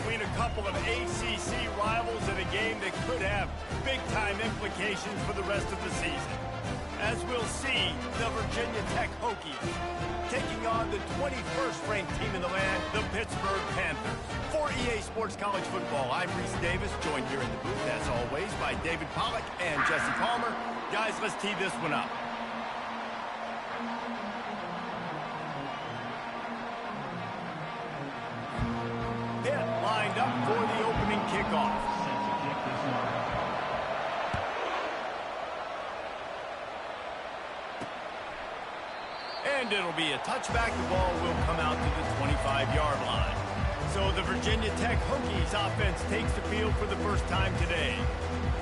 between a couple of ACC rivals in a game that could have big-time implications for the rest of the season. As we'll see, the Virginia Tech Hokies taking on the 21st ranked team in the land, the Pittsburgh Panthers. For EA Sports College Football, I'm Reese Davis, joined here in the booth, as always, by David Pollack and Jesse Palmer. Guys, let's tee this one up. Pitt lined up for the opening kickoff. And it'll be a touchback. The ball will come out to the 25-yard line. So the Virginia Tech Hokies offense takes the field for the first time today.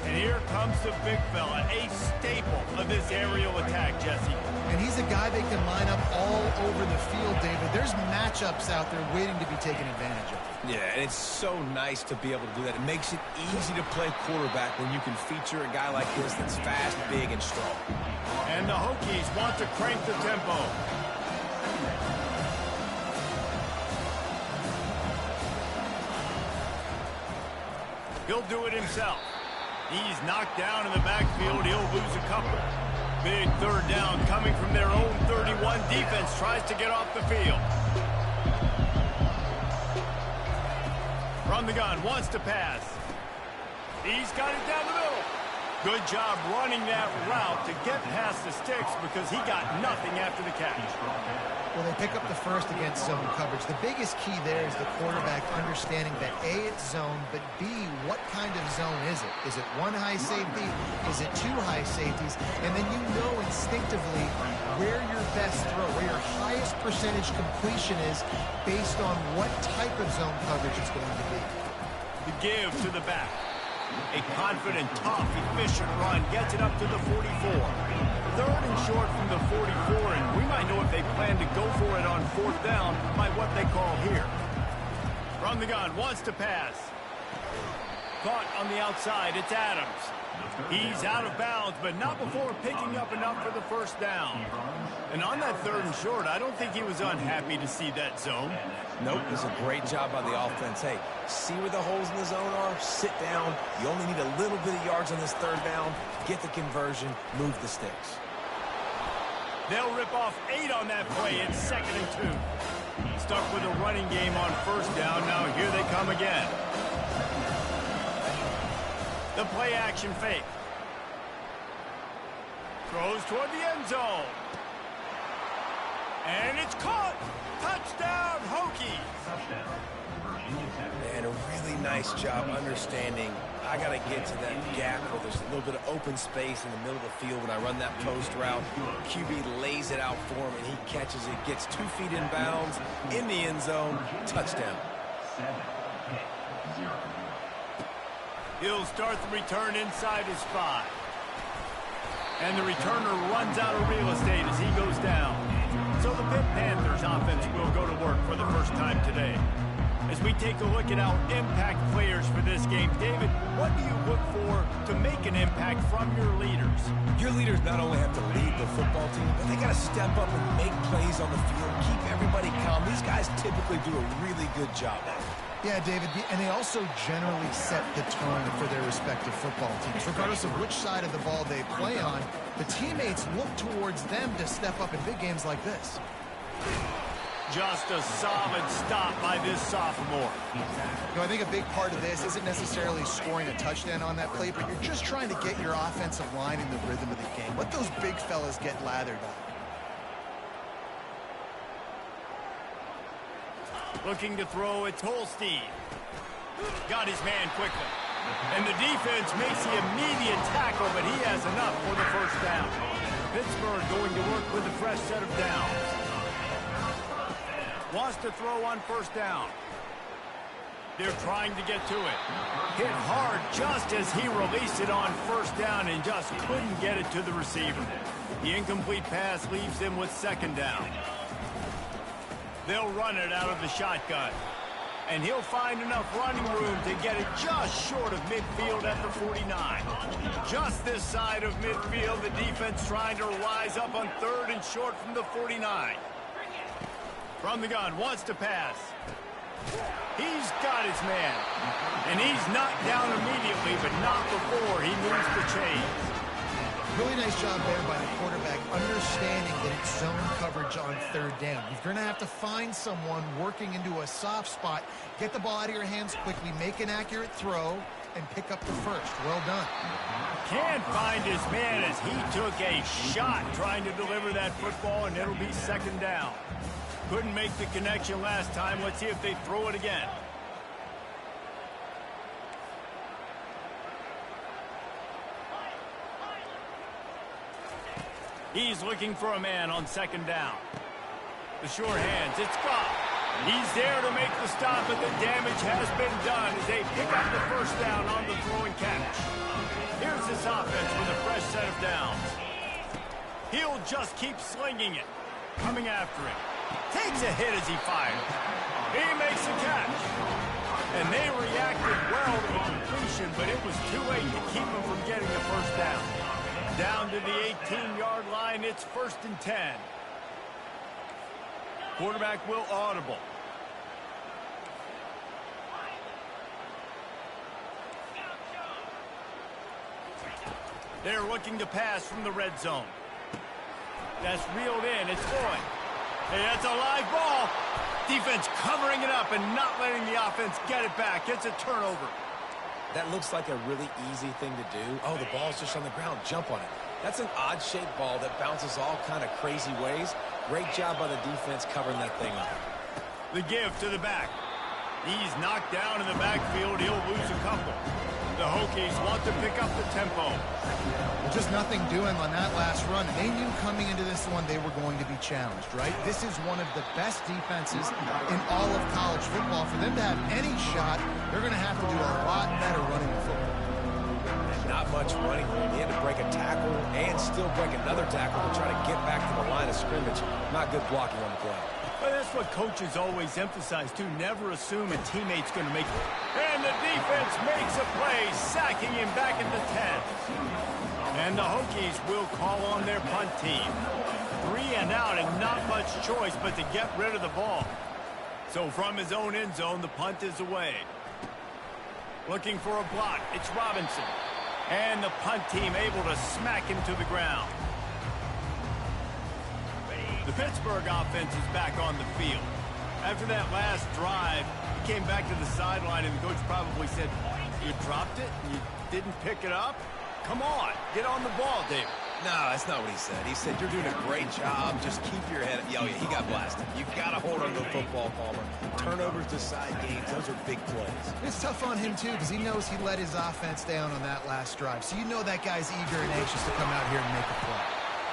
And here comes the big fella, a staple of this aerial attack, Jesse. And he's a guy that can line up all over the field, David. There's matchups out there waiting to be taken advantage of. Yeah, and it's so nice to be able to do that. It makes it easy to play quarterback when you can feature a guy like this that's fast, big, and strong. And the Hokies want to crank the tempo. He'll do it himself. He's knocked down in the backfield. He'll lose a couple. Big third down coming from their own 31. Defense tries to get off the field. From the gun, wants to pass. He's got it down the middle. Good job running that route to get past the sticks because he got nothing after the catch. Well, they pick up the first against zone coverage. The biggest key there is the quarterback understanding that A, it's zone, but B, what kind of zone is it? Is it one high safety? Is it two high safeties? And then you know instinctively where your best throw, where your highest percentage completion is based on what type of zone coverage it's going to be. The give to the back. A confident, tough, efficient run gets it up to the 44. Third and short from the 44, and we might know if they plan to go for it on fourth down by what they call here. From the gun, wants to pass. Caught on the outside, it's Adams. He's out of bounds, but not before picking up enough for the first down. And on that third and short, I don't think he was unhappy to see that zone. Nope, it was a great job by the offense. Hey, see where the holes in the zone are? Sit down. You only need a little bit of yards on this third down. Get the conversion, move the sticks. They'll rip off 8 on that play. It's 2nd and 2. Stuck with a running game on first down. Now here they come again. The play action fake. Throws toward the end zone. And it's caught. Touchdown, Hokies. And a really nice job understanding I got to get to that gap where there's a little bit of open space in the middle of the field when I run that post route. QB lays it out for him, and he catches it, gets 2 feet in bounds, in the end zone, touchdown. He'll start the return inside his 5. And the returner runs out of real estate as he goes down. So the Pitt Panthers offense will go to work for the first time today. As we take a look at our impact players for this game, David, what do you look for to make an impact from your leaders? Your leaders not only have to lead the football team, but they got to step up and make plays on the field, keep everybody calm. These guys typically do a really good job at it. Yeah, David, and they also generally set the tone for their respective football teams. Regardless of which side of the ball they play on, the teammates look towards them to step up in big games like this. Just a solid stop by this sophomore. You know, I think a big part of this isn't necessarily scoring a touchdown on that play, but you're just trying to get your offensive line in the rhythm of the game. Let those big fellas get lathered up. Looking to throw, it's Holstein. Got his man quickly. And the defense makes the immediate tackle, but he has enough for the first down. Pittsburgh going to work with a fresh set of downs. Wants to throw on first down. They're trying to get to it. Hit hard just as he released it on first down and just couldn't get it to the receiver. The incomplete pass leaves them with 2nd down. They'll run it out of the shotgun. And he'll find enough running room to get it just short of midfield at the 49. Just this side of midfield, the defense trying to rise up on 3rd and short from the 49. From the gun, wants to pass. He's got his man. And he's knocked down immediately, but not before he moves the chains. Really nice job there by the quarterback, understanding that it's zone coverage on third down. You're going to have to find someone working into a soft spot, get the ball out of your hands quickly, make an accurate throw, and pick up the first. Well done. Can't find his man as he took a shot trying to deliver that football, and it'll be second down. Couldn't make the connection last time. Let's see if they throw it again. He's looking for a man on second down. The sure hands, it's gone. He's there to make the stop, but the damage has been done as they pick up the first down on the throwing catch. Here's this offense with a fresh set of downs. He'll just keep slinging it. Coming after him. Takes a hit as he fires. He makes the catch. And they reacted well to the completion, but it was too late to keep him from getting the first down. Down to the 18-yard line, it's 1st and 10. Quarterback will audible. They're looking to pass from the red zone. That's reeled in. It's going. Hey, that's a live ball. Defense covering it up and not letting the offense get it back. It's a turnover. That looks like a really easy thing to do. Oh, the ball's just on the ground. Jump on it. That's an odd-shaped ball that bounces all kind of crazy ways. Great job by the defense covering that thing up. The give to the back. He's knocked down in the backfield. He'll lose a couple. The Hokies want to pick up the tempo. Well, just nothing doing on that last run. They knew coming into this one they were going to be challenged, right? This is one of the best defenses in all of college football. For them to have any shot, they're going to have to do a lot better running the football. Not much running room. He had to break a tackle and still break another tackle to try to get back to the line of scrimmage. Not good blocking on the play. Well, that's what coaches always emphasize, too. Never assume a teammate's going to make it. And the defense makes a play, sacking him back at the 10. And the Hokies will call on their punt team. 3 and out and not much choice but to get rid of the ball. So from his own end zone, the punt is away. Looking for a block. It's Robinson. And the punt team able to smack him to the ground. The Pittsburgh offense is back on the field. After that last drive, he came back to the sideline, and the coach probably said, "You dropped it? You didn't pick it up? Come on, get on the ball, David." No, that's not what he said. He said, "You're doing a great job. Just keep your head up." Oh, yeah, he got blasted. You got to hold on to the football, Palmer. Turnovers decide games. Those are big plays. It's tough on him, too, because he knows he let his offense down on that last drive. So you know that guy's eager and anxious to come out here and make a play.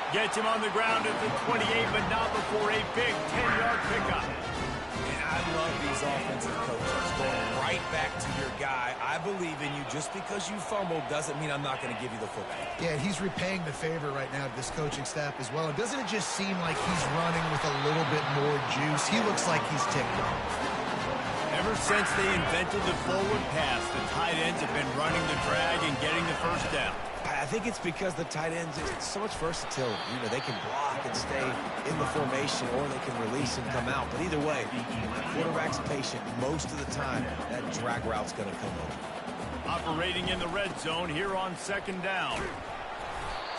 Gets him on the ground at the 28, but not before a big 10-yard pickup. And I love these offensive coaches going right back to your guy. I believe in you. Just because you fumbled doesn't mean I'm not going to give you the football. Yeah, he's repaying the favor right now to this coaching staff as well. And doesn't it just seem like he's running with a little bit more juice? He looks like he's ticked off. Ever since they invented the forward pass, the tight ends have been running the drag and getting the first down. I think it's because the tight ends, it's so much versatility. You know, they can block and stay in the formation, or they can release and come out. But either way, the quarterback's patient most of the time. That drag route's going to come over. Operating in the red zone here on second down.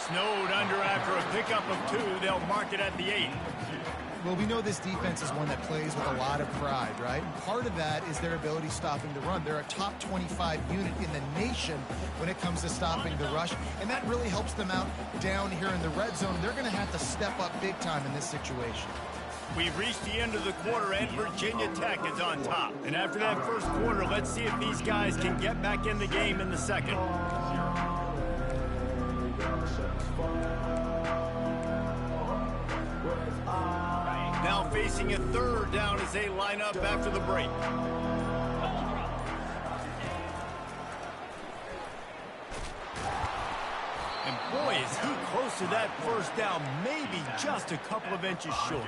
Snowed under after a pickup of 2. They'll mark it at the 8. Well, we know this defense is one that plays with a lot of pride, right? And part of that is their ability stopping the run. They're a top 25 unit in the nation when it comes to stopping the rush, and that really helps them out down here in the red zone. They're going to have to step up big time in this situation. We've reached the end of the quarter, and Virginia Tech is on top. And after that first quarter, let's see if these guys can get back in the game in the second. Now facing a third down as they line up after the break. And boy, is he close to that first down, maybe just a couple of inches short.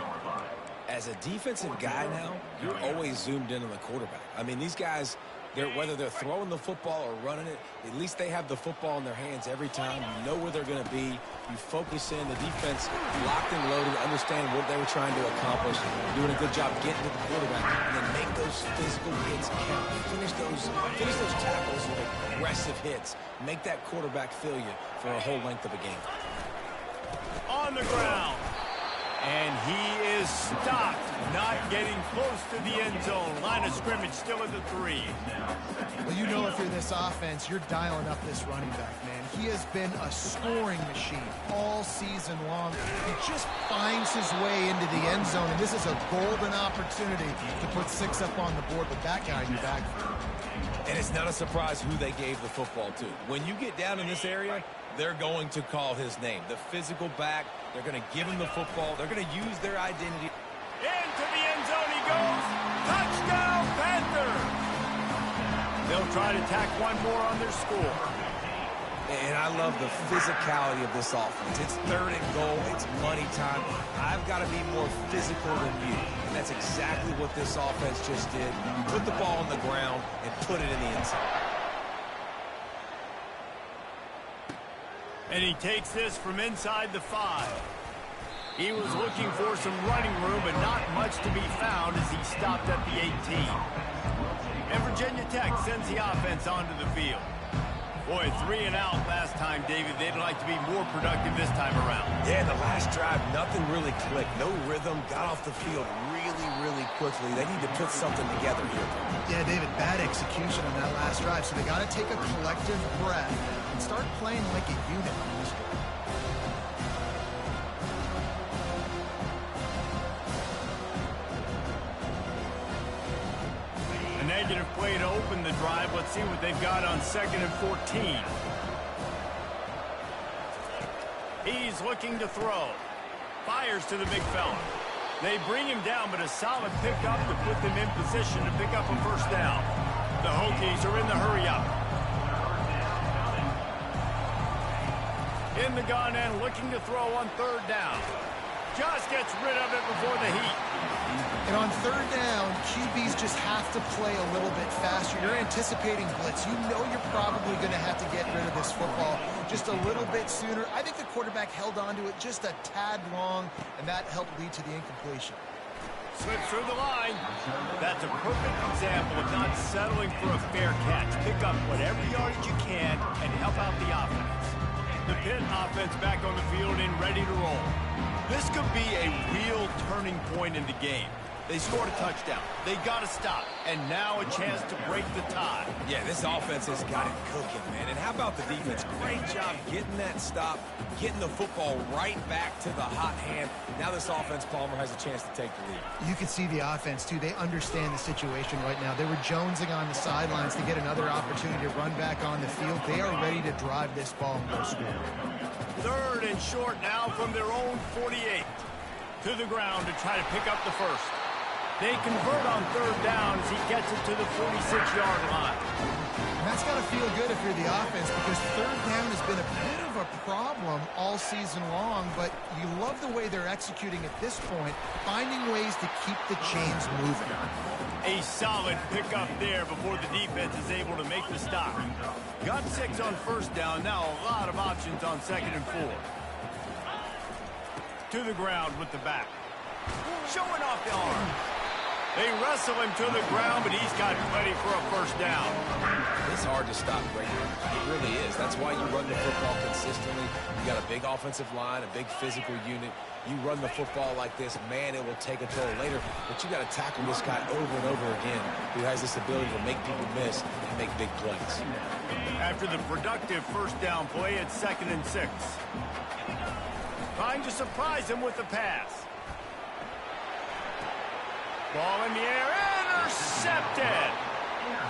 As a defensive guy now, you're always zoomed in on the quarterback. I mean, these guys, Whether they're throwing the football or running it, at least they have the football in their hands every time. You know where they're going to be. You focus in. The defense locked and loaded, understand what they were trying to accomplish, doing a good job getting to the quarterback, and then make those physical hits count. Finish those tackles with aggressive hits. Make that quarterback feel you for a whole length of a game. On the ground. And he is stopped, not getting close to the end zone. Line of scrimmage still at the 3. Well, you know if you're this offense, you're dialing up this running back, man. He has been a scoring machine all season long. He just finds his way into the end zone, and this is a golden opportunity to put 6 up on the board with that guy in your backfield. And it's not a surprise who they gave the football to. When you get down in this area, they're going to call his name. The physical back, they're going to give him the football. They're going to use their identity. Into the end zone he goes. Touchdown, Panthers! They'll try to tack one more on their score. And I love the physicality of this offense. It's 3rd and goal. It's money time. I've got to be more physical than you. And that's exactly what this offense just did. You put the ball on the ground and put it in the end zone. And he takes this from inside the 5. He was looking for some running room, but not much to be found as he stopped at the 18. And Virginia Tech sends the offense onto the field. Boy, 3 and out last time, David. They'd like to be more productive this time around. Yeah, the last drive, nothing really clicked. No rhythm, got off the field really quickly. They need to put something together here. Yeah, David, bad execution on that last drive, so they got to take a collective breath and start playing like a unit on this drive. A negative play to open the drive. Let's see what they've got on 2nd and 14. He's looking to throw. Fires to the big fella. They bring him down, but a solid pickup to put them in position to pick up a 1st down. The Hokies are in the hurry-up. In the gun and looking to throw on 3rd down. Just gets rid of it before the heat. And on 3rd down, QBs just have to play a little bit faster. You're anticipating blitz. You know you're probably going to have to get rid of this football just a little bit sooner. I think the quarterback held on to it just a tad long, and that helped lead to the incompletion. Slips through the line. That's a perfect example of not settling for a fair catch. Pick up whatever yardage you can and help out the offense. The Pitt offense back on the field and ready to roll. This could be a real turning point in the game. They scored a touchdown. They got to stop. And now a chance to break the tie. Yeah, this offense has got it cooking, man. And how about the defense? Great job getting that stop, getting the football right back to the hot hand. Now this offense, Palmer, has a chance to take the lead. You can see the offense, too. They understand the situation right now. They were jonesing on the sidelines to get another opportunity to run back on the field. They are ready to drive this ball and go score. 3rd and short now from their own 48. To the ground to try to pick up the 1st. They convert on 3rd down as he gets it to the 46-yard line. And that's got to feel good if you're the offense, because 3rd down has been a bit of a problem all season long, but you love the way they're executing at this point, finding ways to keep the chains moving. A solid pickup there before the defense is able to make the stop. Got 6 on 1st down, now a lot of options on 2nd and 4. To the ground with the back. Showing off the arm. They wrestle him to the ground, but he's got plenty for a 1st down. It's hard to stop Gregory. It really is. That's why you run the football consistently. You got a big offensive line, a big physical unit. You run the football like this, man, it will take a toll later. But you got to tackle this guy over and over again, who has this ability to make people miss and make big plays. After the productive 1st down play, it's 2nd and 6. Trying to surprise him with the pass. Ball in the air, intercepted.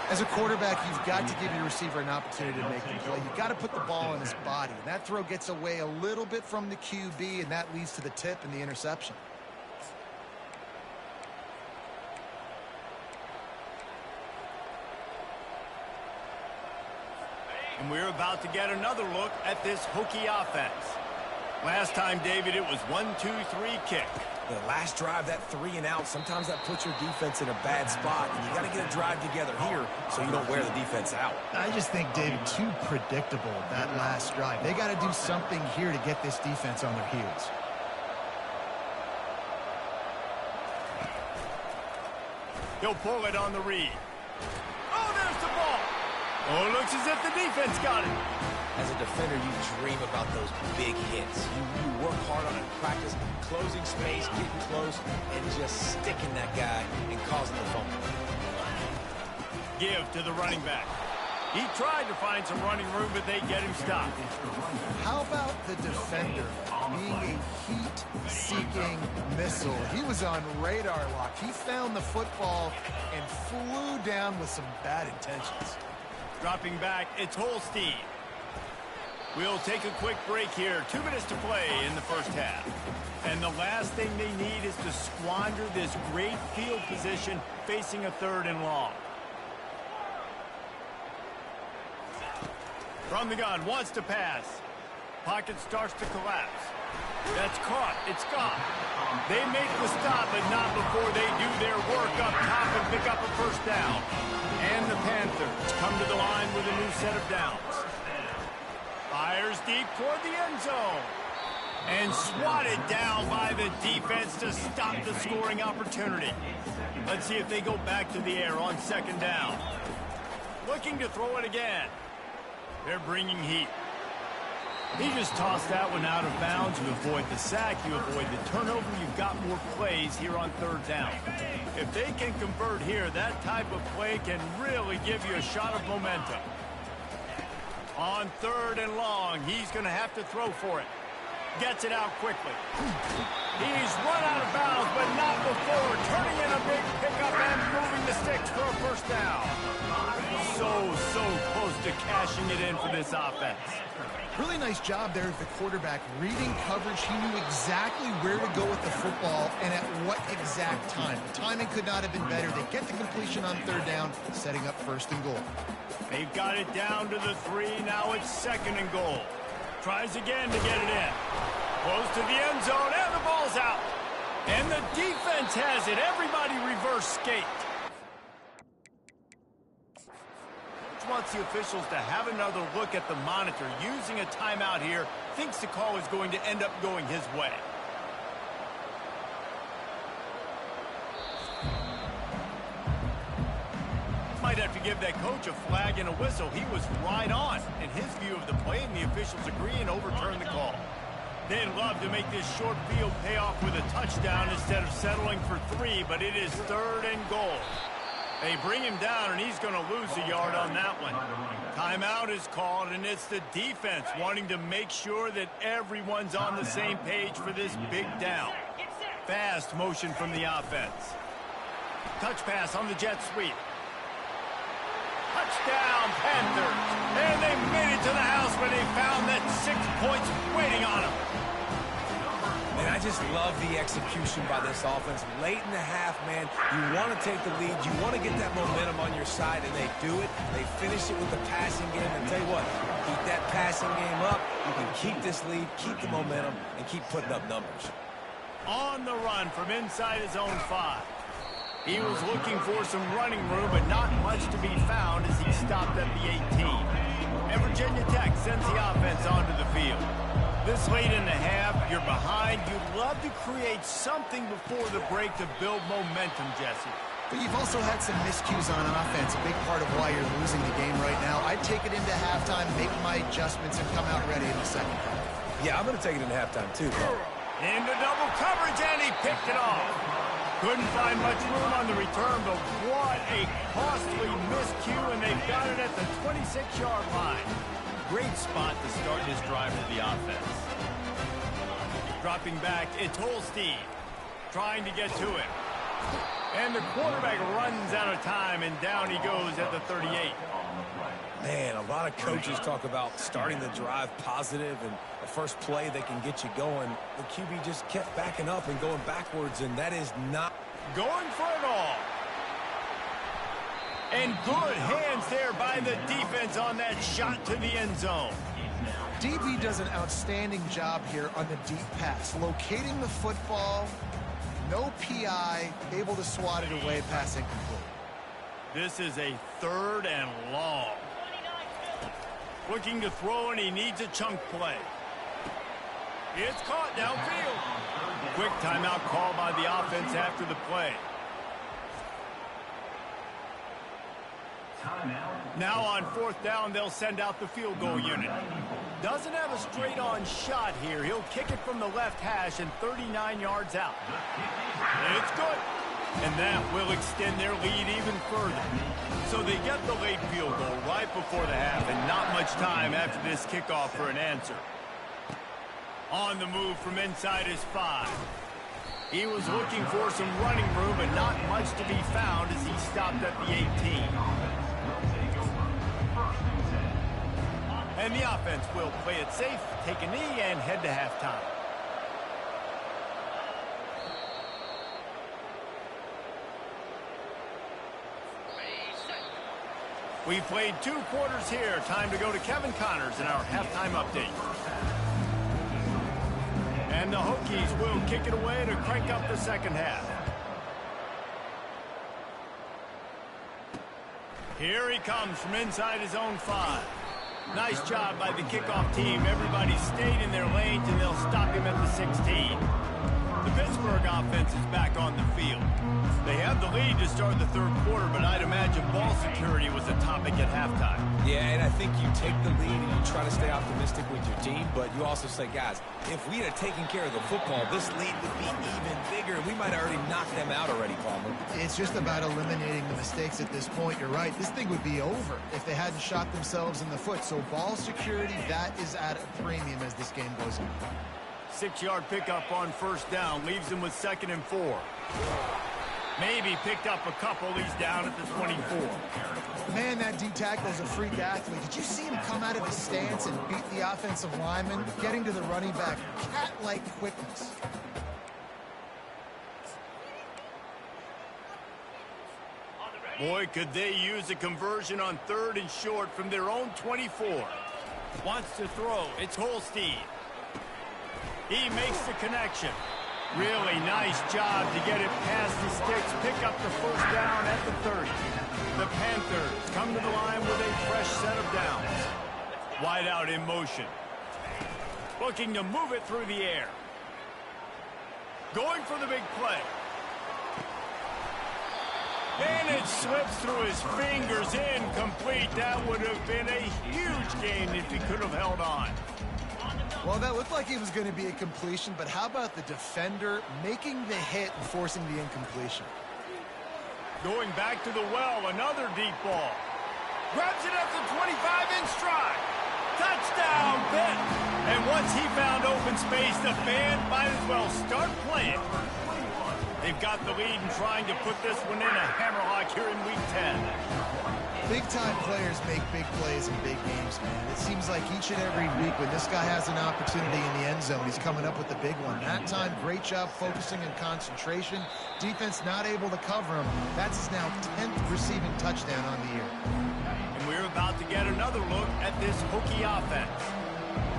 As a quarterback, you've got to give your receiver an opportunity to make the play. You've got to put the ball in his body. And that throw gets away a little bit from the QB, and that leads to the tip and the interception. And we're about to get another look at this Hokie offense. Last time, David, it was 1-2-3 kick. The last drive, that 3 and out, sometimes that puts your defense in a bad spot, and you got to get a drive together here so you don't wear the defense out. I just think, David, too predictable, that last drive. They got to do something here to get this defense on their heels. He'll pull it on the read. Oh, there's the ball. Oh, it looks as if the defense got it. As a defender, you dream about those big hits. You work hard on it in practice, closing space, getting close, and just sticking that guy and causing the fumble. Give to the running back. He tried to find some running room, but they get him stopped. How about the defender being a heat-seeking missile? He was on radar lock. He found the football and flew down with some bad intentions. Dropping back, it's Holstein. We'll take a quick break here. 2 minutes to play in the first half. And the last thing they need is to squander this great field position facing a 3rd and long. From the gun, wants to pass. Pocket starts to collapse. That's caught. It's gone. They make the stop, but not before they do their work up top and pick up a first down. And the Panthers come to the line with a new set of downs. Fires deep toward the end zone. And swatted down by the defense to stop the scoring opportunity. Let's see if they go back to the air on 2nd down. Looking to throw it again. They're bringing heat. He just tossed that one out of bounds. You avoid the sack, you avoid the turnover. You've got more plays here on 3rd down. If they can convert here, that type of play can really give you a shot of momentum. On 3rd and long, he's going to have to throw for it. Gets it out quickly. He's run out of bounds, but not before turning in a big pickup and moving the sticks for a first down. So close to cashing it in for this offense. Really nice job there of the quarterback reading coverage. He knew exactly where to go with the football and at what exact time. The timing could not have been better. They get the completion on 3rd down, setting up 1st and goal. They've got it down to the 3. Now it's 2nd and goal. Tries again to get it in. Close to the end zone, and the ball's out. And the defense has it. Everybody reverse skate. Wants the officials to have another look at the monitor. Using a timeout here, thinks the call is going to end up going his way. Might have to give that coach a flag and a whistle. He was right on in his view of the play, and the officials agree and overturn the call. They'd love to make this short field pay off with a touchdown instead of settling for 3, but it is 3rd and goal. They bring him down, and he's going to lose a yard on that one. Timeout is called, and it's the defense wanting to make sure that everyone's on the same page for this big down. Fast motion from the offense. Touch pass on the jet sweep. Touchdown, Panthers. And they made it to the house where they found that 6 points waiting on them. And I just love the execution by this offense. Late in the half, man, you want to take the lead. You want to get that momentum on your side, and they do it. They finish it with the passing game. And tell you what, keep that passing game up. You can keep this lead, keep the momentum, and keep putting up numbers. On the run from inside his own 5. He was looking for some running room, but not much to be found as he stopped at the 18. And Virginia Tech sends the offense onto the field. This late in the half, you're behind. You'd love to create something before the break to build momentum, Jesse. But you've also had some miscues on offense, a big part of why you're losing the game right now. I'd take it into halftime, make my adjustments, and come out ready in the 2nd half. Yeah, I'm going to take it into halftime, too. Into double coverage, and he picked it off. Couldn't find much room on the return, but what a costly miscue, and they've got it at the 26-yard line. Great spot to start this drive for the offense. Dropping back, it's Holstein trying to get to him. And the quarterback runs out of time, and down he goes at the 38. Man, a lot of coaches talk about starting the drive positive and the first play that can get you going. The QB just kept backing up and going backwards, and that is not going for it all. And good hands there by the defense on that shot to the end zone. DB does an outstanding job here on the deep pass, locating the football No PI, able to swat it away, pass incomplete. This is a 3rd and long. Looking to throw, and he needs a chunk play. It's caught downfield. Quick timeout call by the offense after the play. Now on 4th down, they'll send out the field goal unit. Doesn't have a straight-on shot here. He'll kick it from the left hash and 39 yards out. It's good. And that will extend their lead even further. So they get the late field goal right before the half, and not much time after this kickoff for an answer. On the move from inside his 5. He was looking for some running room, but not much to be found as he stopped at the 18. And the offense will play it safe, take a knee, and head to halftime. We played 2 quarters here. Time to go to Kevin Connors in our halftime update. And the Hokies will kick it away to crank up the second half. Here he comes from inside his own 5. Nice job by the kickoff team. Everybody stayed in their lanes, and they'll stop him at the 16. The Pittsburgh offense is back on the field. They have the lead to start the 3rd quarter, but I'd imagine ball security was a topic at halftime. Yeah, and I think you take the lead and you try to stay optimistic with your team, but you also say, guys, if we had taken care of the football, this lead would be even bigger, and we might have already knocked them out already, Palmer. It's just about eliminating the mistakes at this point. You're right. This thing would be over if they hadn't shot themselves in the foot. So ball security, that is at a premium as this game goes on. 6-yard pickup on 1st down, leaves him with 2nd and 4. Maybe picked up a couple. He's down at the 24. Man, that D-tackle's a freak athlete. Did you see him come out of his stance and beat the offensive lineman, getting to the running back? Cat-like quickness. Boy, could they use a conversion on 3rd and short from their own 24. Wants to throw. It's Holstein. He makes the connection. Really nice job to get it past the sticks, pick up the 1st down at the 30. The Panthers come to the line with a fresh set of downs. Wide out in motion. Looking to move it through the air. Going for the big play. And it slips through his fingers, incomplete. That would have been a huge gain if he could have held on. Well, that looked like it was going to be a completion, but how about the defender making the hit and forcing the incompletion? Going back to the well, another deep ball. Grabs it at the 25 in stride. Touchdown, Pitt. And once he found open space, the band might as well start playing. They've got the lead and trying to put this one in a hammerlock here in Week 10. Big-time players make big plays in big games, man. It seems like each and every week when this guy has an opportunity in the end zone, he's coming up with the big one. That time, great job focusing and concentration. Defense not able to cover him. That's his now 10th receiving touchdown on the year. And we're about to get another look at this Hokie offense.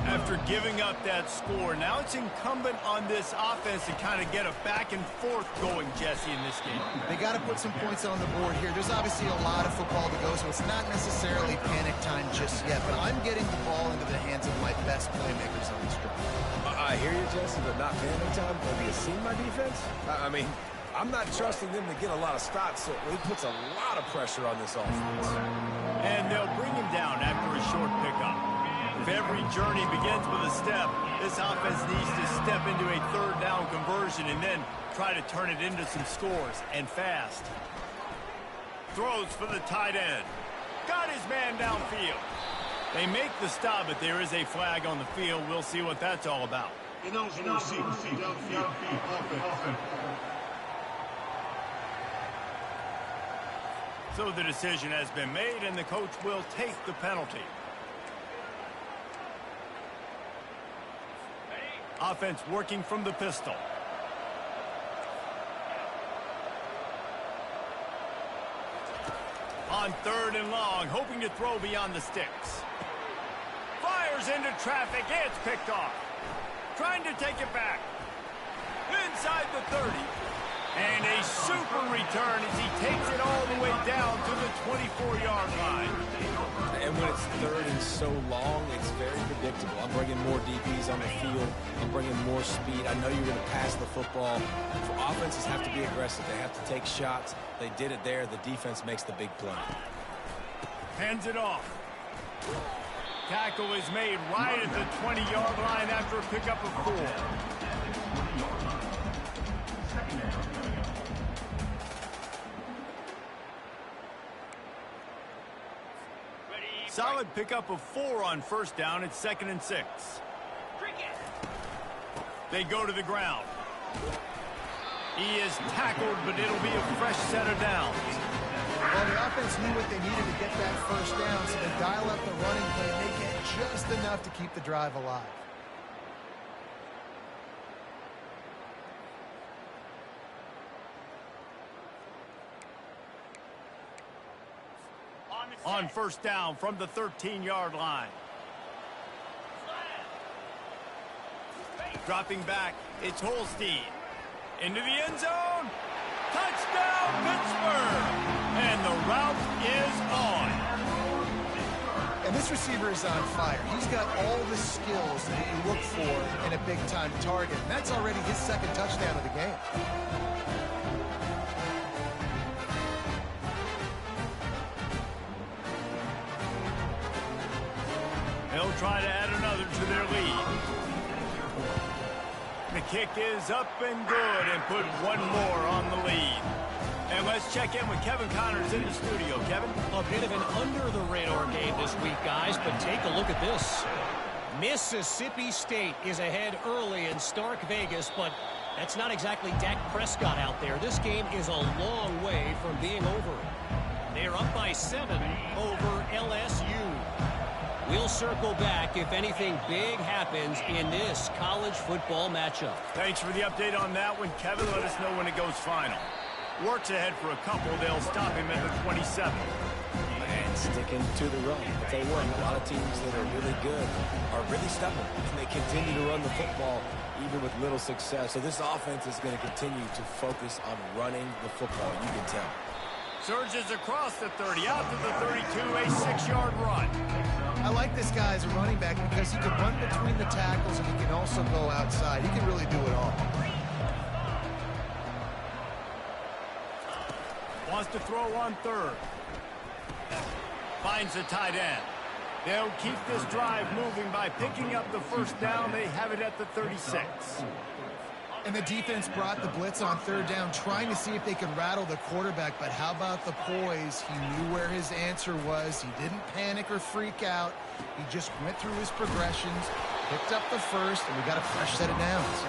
After giving up that score, now it's incumbent on this offense to kind of get a back and forth going, Jesse, in this game. They got to put some points on the board here. There's obviously a lot of football to go, so it's not necessarily panic time just yet, but I'm getting the ball into the hands of my best playmakers on this drive. I hear you, Jesse, but not panic time. Have you seen my defense? I mean, I'm not trusting them to get a lot of stops, so it puts a lot of pressure on this offense. And they'll bring him down after a short pickup. If every journey begins with a step, this offense needs to step into a 3rd down conversion and then try to turn it into some scores, and fast. Throws for the tight end. Got his man downfield. They make the stop, but there is a flag on the field. We'll see what that's all about. So the decision has been made, and the coach will take the penalty. Offense working from the pistol. On 3rd and long, hoping to throw beyond the sticks. Fires into traffic. It's picked off. Trying to take it back. Inside the 30. And a super return as he takes it all the way down to the 24-yard line. And when it's third and so long, it's very predictable. I'm bringing more DBs on the field. I'm bringing more speed. I know you're going to pass the football. For offenses have to be aggressive. They have to take shots. They did it there. The defense makes the big play. Hands it off. Tackle is made right at the 20-yard line after a pickup of 4. Solid pickup of 4 on first down. It's 2nd and 6. They go to the ground. He is tackled, but it'll be a fresh set of downs. Well, the offense knew what they needed to get that first down, so they dial up the running play and they get just enough to keep the drive alive. On first down from the 13-yard line. Dropping back, it's Holstein. Into the end zone. Touchdown, Pittsburgh! And the route is on. And this receiver is on fire. He's got all the skills that you look for in a big-time target. And that's already his 2nd touchdown of the game. They'll try to add another to their lead. The kick is up and good and put one more on the lead. And let's check in with Kevin Connors in the studio. Kevin? A bit of an under-the-radar game this week, guys, but take a look at this. Mississippi State is ahead early in Stark Vegas, but that's not exactly Dak Prescott out there. This game is a long way from being over. They're up by 7 over LSU. We'll circle back if anything big happens in this college football matchup. Thanks for the update on that one, Kevin. Let us know when it goes final. Works ahead for a couple. They'll stop him at the 27. And sticking to the run. I'll tell you what, a lot of teams that are really good are really stubborn, and they continue to run the football even with little success. So this offense is going to continue to focus on running the football. You can tell. Surges across the 30, out to the 32, a 6-yard run. I like this guy as a running back because he can run between the tackles and he can also go outside. He can really do it all. Wants to throw on 3rd. Finds the tight end. They'll keep this drive moving by picking up the first down. They have it at the 36. And the defense brought the blitz on 3rd down, trying to see if they could rattle the quarterback. But how about the poise? He knew where his answer was. He didn't panic or freak out. He just went through his progressions, picked up the first, and we got a fresh set of downs.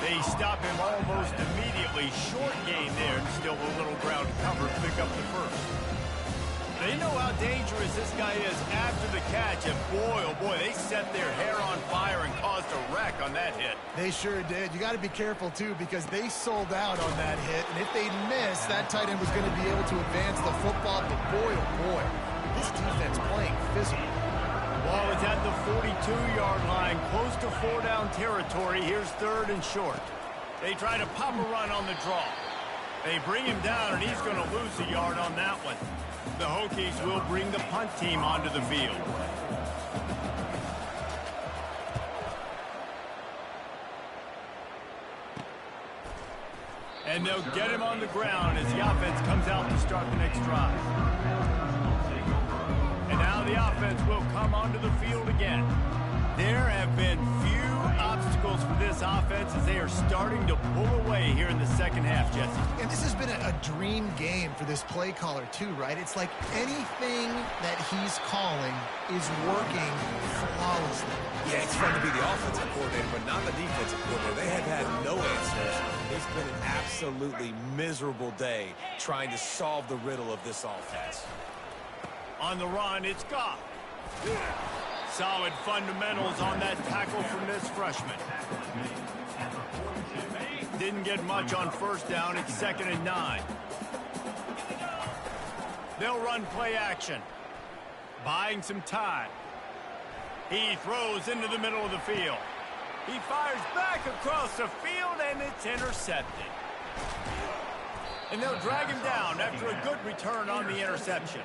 They stop him almost immediately. Short gain there, and still a little ground cover to pick up the first. They know how dangerous this guy is after the catch, and boy, oh boy, they set their hair on fire and caused a wreck on that hit. They sure did. You got to be careful, too, because they sold out on that hit, and if they missed, that tight end was going to be able to advance the football, but boy, oh boy, this defense playing physical. Ball is at the 42-yard line, close to 4-down territory. Here's 3rd and short. They try to pop a run on the draw. They bring him down, and he's going to lose a yard on that one. The Hokies will bring the punt team onto the field. And they'll get him on the ground as the offense comes out to start the next drive. And now the offense will come onto the field again. There have been few obstacles for this offense as they are starting to pull away here in the second half, Jesse. And this has been a dream game for this play caller, too, right? It's like anything that he's calling is working flawlessly. Yeah, it's fun to be the offensive coordinator, but not the defensive coordinator. They have had no answers. It's been an absolutely miserable day trying to solve the riddle of this offense. On the run, it's Goff. Solid fundamentals on that tackle from this freshman. Didn't get much on first down. It's 2nd and 9. They'll run play action. Buying some time. He throws into the middle of the field. He fires back across the field, and it's intercepted. And they'll drag him down after a good return on the interception.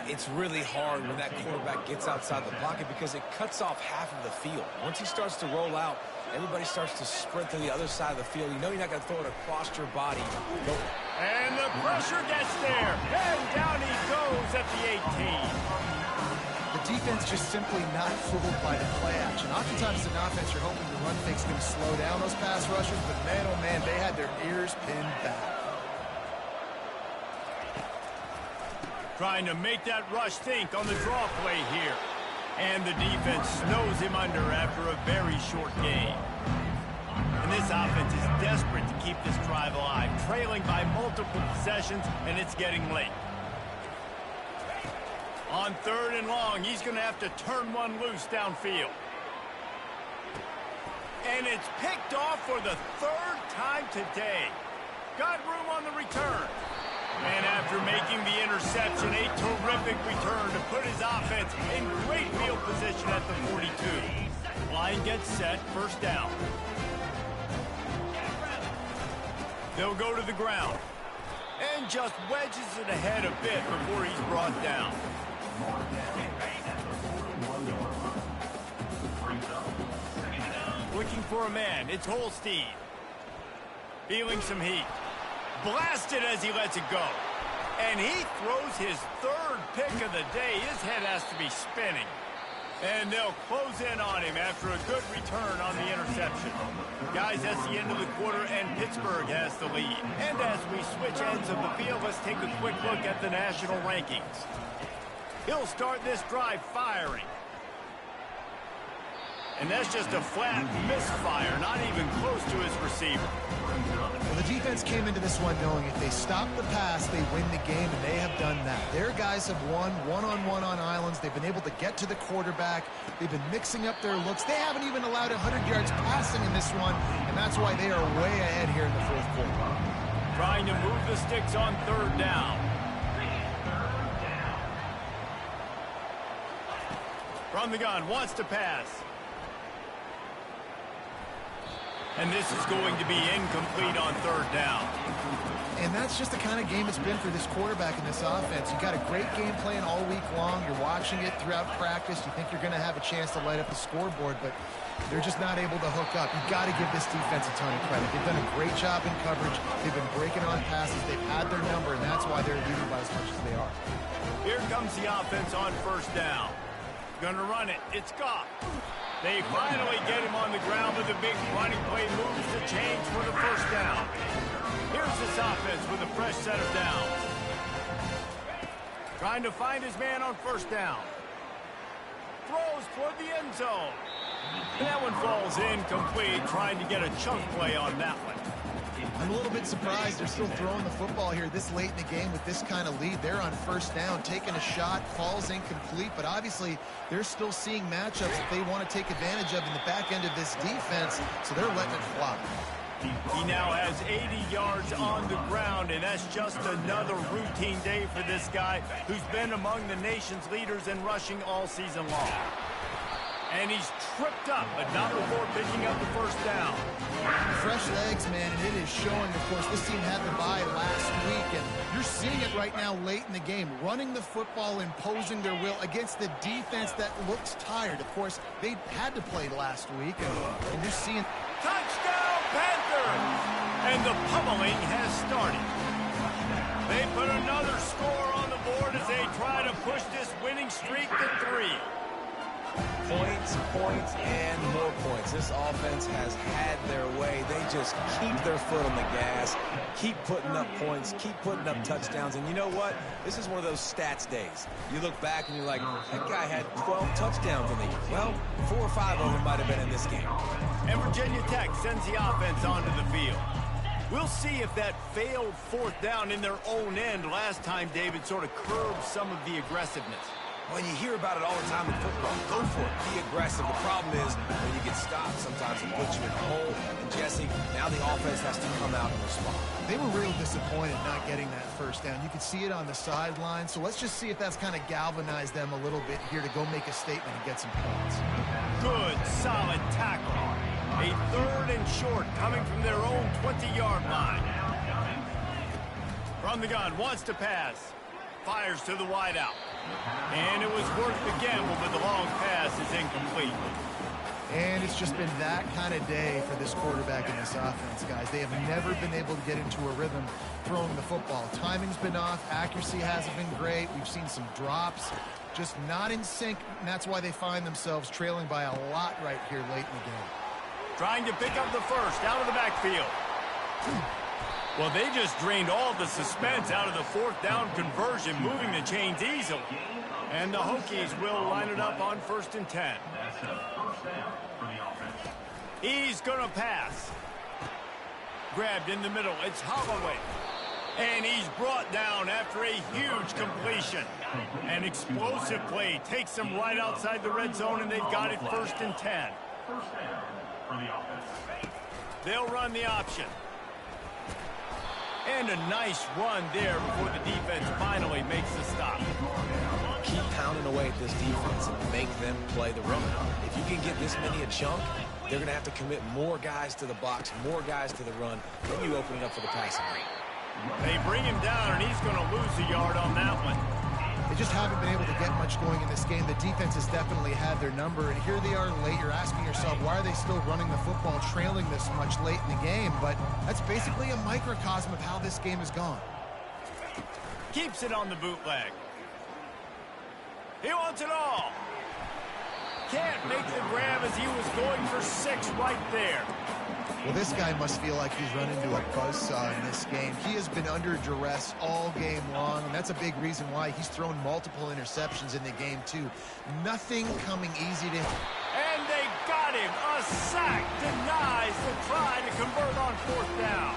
It's really hard when that quarterback gets outside the pocket because it cuts off half of the field. Once he starts to roll out, everybody starts to sprint to the other side of the field. You know you're not going to throw it across your body. And the pressure gets there. And down he goes at the 18. The defense just simply not fooled by the play action. Oftentimes as an offense, you're hoping the run fake's going to slow down those pass rushers, but man, oh man, they had their ears pinned back. Trying to make that rush think on the draw play here. And the defense snows him under after a very short game. And this offense is desperate to keep this drive alive, trailing by multiple possessions, and it's getting late. On 3rd and long, he's going to have to turn one loose downfield. And it's picked off for the 3rd time today. Got room on the return. And after making the interception, a terrific return to put his offense in great field position at the 42. Line gets set, 1st down. They'll go to the ground. And just wedges it ahead a bit before he's brought down. Looking for a man, it's Holstein. Feeling some heat. Blasted as he lets it go. And he throws his 3rd pick of the day. His head has to be spinning. And they'll close in on him after a good return on the interception. Guys, that's the end of the quarter, and Pittsburgh has the lead. And as we switch ends of the field, let's take a quick look at the national rankings. He'll start this drive firing. And that's just a flat misfire, not even close to his receiver. Well, the defense came into this one knowing if they stop the pass, they win the game, and they have done that. Their guys have won one-on-one on islands. They've been able to get to the quarterback. They've been mixing up their looks. They haven't even allowed 100 yards passing in this one, and that's why they are way ahead here in the 4th quarter. Trying to move the sticks on 3rd down. From the gun, wants to pass. And this is going to be incomplete on 3rd down. And that's just the kind of game it's been for this quarterback in this offense. You got a great game plan all week long. You're watching it throughout practice. You think you're going to have a chance to light up the scoreboard, but they're just not able to hook up. You've got to give this defense a ton of credit. They've done a great job in coverage. They've been breaking on passes. They've had their number, and that's why they're leading by as much as they are. Here comes the offense on 1st down. Gonna run it. It's Goff. They finally get him on the ground with a big running play, moves the change for the 1st down. Here's this offense with a fresh set of downs. Trying to find his man on 1st down. Throws toward the end zone. That one falls incomplete, trying to get a chunk play on that one. I'm a little bit surprised they're still throwing the football here this late in the game with this kind of lead. They're on 1st down, taking a shot, falls incomplete, but obviously they're still seeing matchups that they want to take advantage of in the back end of this defense, so they're letting it fly. He now has 80 yards on the ground, and that's just another routine day for this guy who's been among the nation's leaders in rushing all season long. And he's tripped up, but not before picking up the 1st down. Fresh legs, man, and it is showing. Of course, this team had the bye last week, and you're seeing it right now late in the game. Running the football, imposing their will against the defense that looks tired. Of course, they had to play last week, and you're seeing... Touchdown, Panthers! And the pummeling has started. They put another score on the board as they try to push this winning streak to 3. Points, points, and more points. This offense has had their way. They just keep their foot on the gas, keep putting up points, keep putting up touchdowns. And you know what? This is one of those stats days. You look back and you're like, that guy had 12 touchdowns in the year. Well, 4 or 5 of them might have been in this game. And Virginia Tech sends the offense onto the field. We'll see if that failed 4th down in their own end last time, David, sort of curbed some of the aggressiveness. When you hear about it all the time in football, go for it. Be aggressive. The problem is when you get stopped, sometimes it puts you in a hole. And Jesse, now the offense has to come out and respond. They were real disappointed not getting that 1st down. You could see it on the sideline. So let's just see if that's kind of galvanized them a little bit here to go make a statement and get some points. Good, solid tackle. A 3rd and short coming from their own 20-yard line. From the gun, wants to pass. Fires to the wideout. And it was worth the gamble, but the long pass is incomplete. And it's just been that kind of day for this quarterback in this offense, guys. They have never been able to get into a rhythm throwing the football. Timing's been off. Accuracy hasn't been great. We've seen some drops. Just not in sync, and that's why they find themselves trailing by a lot right here late in the game. Trying to pick up the first out of the backfield. Well, they just drained all the suspense out of the fourth down conversion, moving the chains easily. And the Hokies will line it up on 1st and 10. He's going to pass. Grabbed in the middle. It's Holloway. And he's brought down after a huge completion. An explosive play takes them right outside the red zone, and they've got it 1st and 10. They'll run the option. And a nice run there before the defense finally makes the stop. Keep pounding away at this defense and make them play the run. If you can get this many a chunk, they're going to have to commit more guys to the box, more guys to the run, then you open it up for the passing game. They bring him down, and he's going to lose a yard on that one. They just haven't been able to get much going in this game. The defense has definitely had their number, and here they are late. You're asking yourself, why are they still running the football, trailing this much late in the game? But that's basically a microcosm of how this game has gone. Keeps it on the bootleg. He wants it all. Can't make the grab as he was going for 6 right there. Well, this guy must feel like he's run into a buzzsaw in this game. He has been under duress all game long, and that's a big reason why he's thrown multiple interceptions in the game, too. Nothing coming easy to him. And they got him. A sack denies the try to convert on 4th down.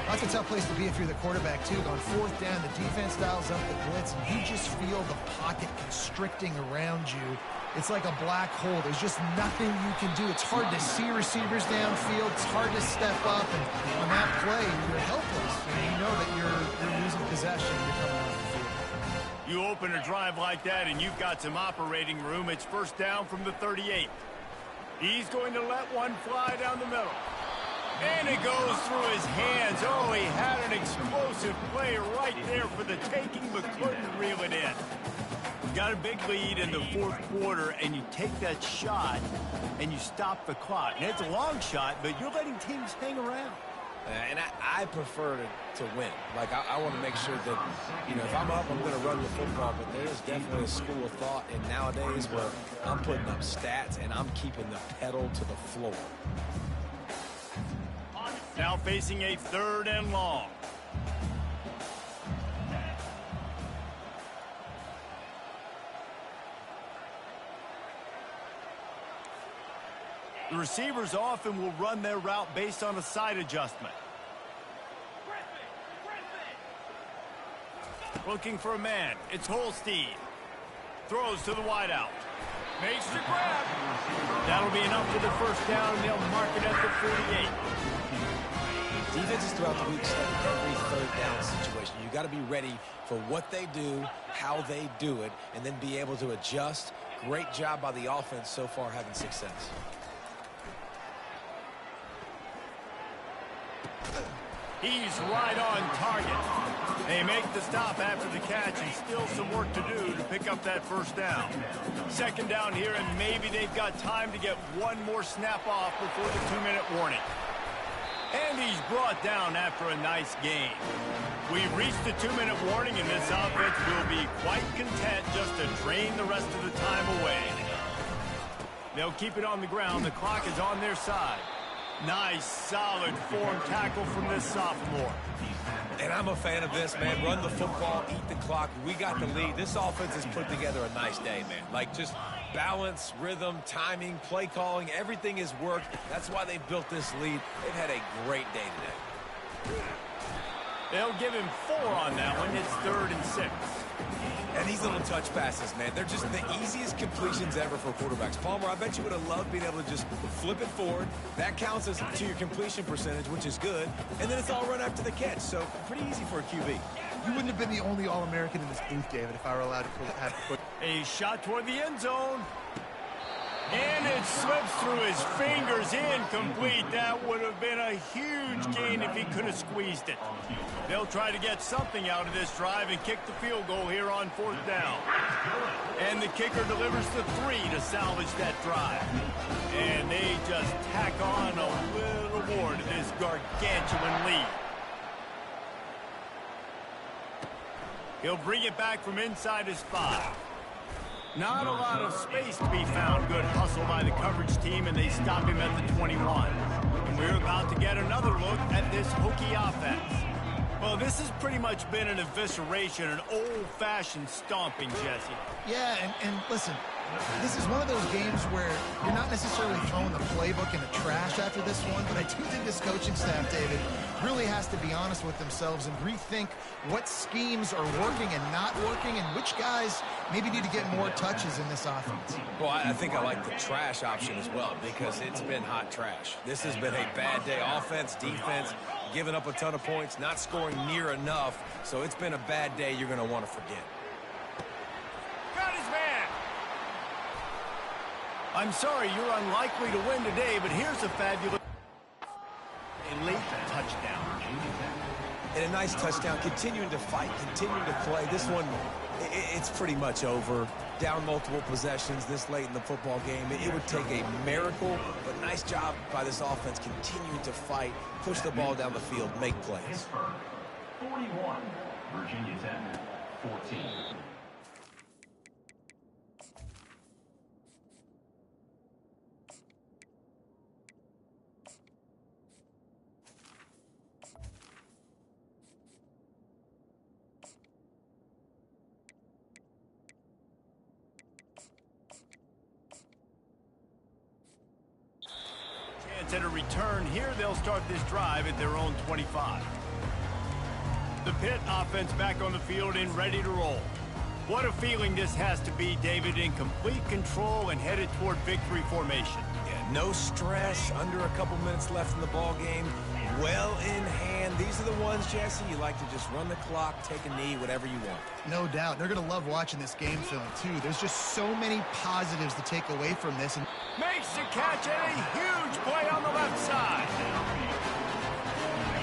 That's a tough place to be if you're the quarterback, too. On 4th down, the defense dials up the blitz, and you just feel the pocket constricting around you. It's like a black hole. There's just nothing you can do. It's hard to see receivers downfield. It's hard to step up, and on that play, you're helpless. And you know that you're losing possession. You're coming off the field. You open a drive like that, and you've got some operating room. It's 1st down from the 38. He's going to let one fly down the middle. And it goes through his hands. Oh, he had an explosive play right there for the taking, but couldn't reel it in. Got a big lead in the 4th quarter, and you take that shot, and you stop the clock. And it's a long shot, but you're letting teams hang around. And I prefer to win. Like, I want to make sure that, you know, if I'm up, I'm going to run the football. But there's definitely a school of thought, and nowadays where I'm putting up stats, and I'm keeping the pedal to the floor. Now facing a 3rd and long. The receivers often will run their route based on a side adjustment. Looking for a man. It's Holstein. Throws to the wideout. Makes the grab. That'll be enough for the 1st down, and they'll mark it at the 48. Defenses throughout the week study every 3rd down situation. You got to be ready for what they do, how they do it, and then be able to adjust. Great job by the offense so far having success. He's right on target. They make the stop after the catch, and still some work to do to pick up that 1st down. 2nd down here, and maybe they've got time to get one more snap off before the 2-minute warning. And he's brought down after a nice gain. We've reached the 2-minute warning, and this offense will be quite content just to drain the rest of the time away. They'll keep it on the ground. The clock is on their side. Nice, solid form tackle from this sophomore. And I'm a fan of this, man. Run the football, eat the clock. We got the lead. This offense has put together a nice day, man. Like, just balance, rhythm, timing, play calling, everything has worked. That's why they built this lead. They've had a great day today. They'll give him 4 on that one. It's 3rd and 6. And these little touch passes, man, they're just the easiest completions ever for quarterbacks. Palmer, I bet you would have loved being able to just flip it forward. That counts as to your completion percentage, which is good. And then it's all run after the catch, so pretty easy for a QB. You wouldn't have been the only All-American in this booth, David, if I were allowed to have put. A shot toward the end zone. And it slips through his fingers, incomplete. That would have been a huge gain if he could have squeezed it. They'll try to get something out of this drive and kick the field goal here on 4th down. And the kicker delivers the 3 to salvage that drive. And they just tack on a little more to this gargantuan lead. He'll bring it back from inside his 5. Not a lot of space to be found. Good hustle by the coverage team, and they stop him at the 21. And we're about to get another look at this hokey offense. Well, this has pretty much been an evisceration, an old-fashioned stomping, Jesse. Yeah, and listen, this is one of those games where you're not necessarily throwing the playbook in the trash after this one, but I do think this coaching staff, David, really has to be honest with themselves and rethink what schemes are working and not working and which guys maybe need to get more touches in this offense. Well, I think I like the trash option as well because it's been hot trash. This has been a bad day. Offense, defense, giving up a ton of points, not scoring near enough. So it's been a bad day you're going to want to forget. Got his man. I'm sorry, you're unlikely to win today, but here's a fabulous late touchdown. And a nice touchdown, continuing to fight, continuing to play. This one, it's pretty much over. Down multiple possessions this late in the football game. It would take a miracle, but nice job by this offense continuing to fight, push the ball down the field, make plays. 41, Virginia Tech, 14. At a return here, they'll start this drive at their own 25. The Pitt offense back on the field and ready to roll. What a feeling this has to be, David, in complete control and headed toward victory formation. Yeah, no stress, under a couple minutes left in the ball game, well in hand. These are the ones, Jesse, you like to just run the clock, take a knee, whatever you want. No doubt. They're going to love watching this game film, too. There's just so many positives to take away from this. And makes the catch and a huge play on the left side.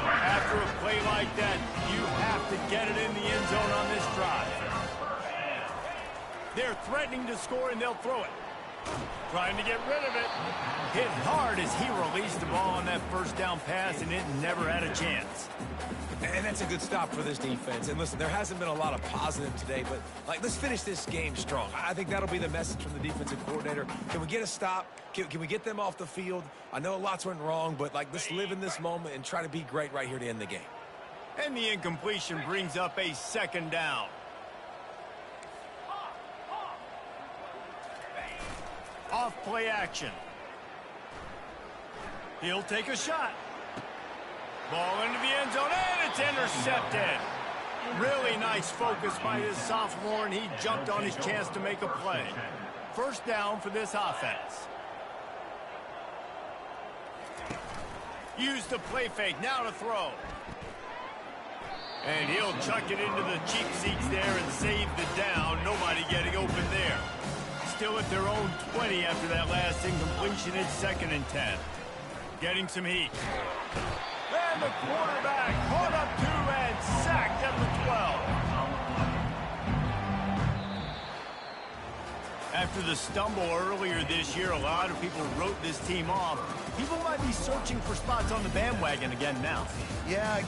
After a play like that, you have to get it in the end zone on this drive. They're threatening to score, and they'll throw it. Trying to get rid of it. Hit hard as he released the ball on that first down pass, and it never had a chance. And that's a good stop for this defense. And listen, there hasn't been a lot of positive today, but let's finish this game strong. I think that'll be the message from the defensive coordinator. Can we get a stop? Can we get them off the field? I know lots went wrong, but let's live in this moment and try to be great right here to end the game. And the incompletion brings up a 2nd down. Off play action. He'll take a shot. Ball into the end zone, and it's intercepted. Really nice focus by his sophomore, and he jumped on his chance to make a play. 1st down for this offense. Use the play fake, now to throw. And he'll chuck it into the cheap seats there and save the down. Nobody getting open there. Still at their own 20 after that last incompletion. It's 2nd and 10. Getting some heat. And the quarterback caught up to and sacked at the 12. After the stumble earlier this year, a lot of people wrote this team off. People might be searching for spots on the bandwagon again now. yeah,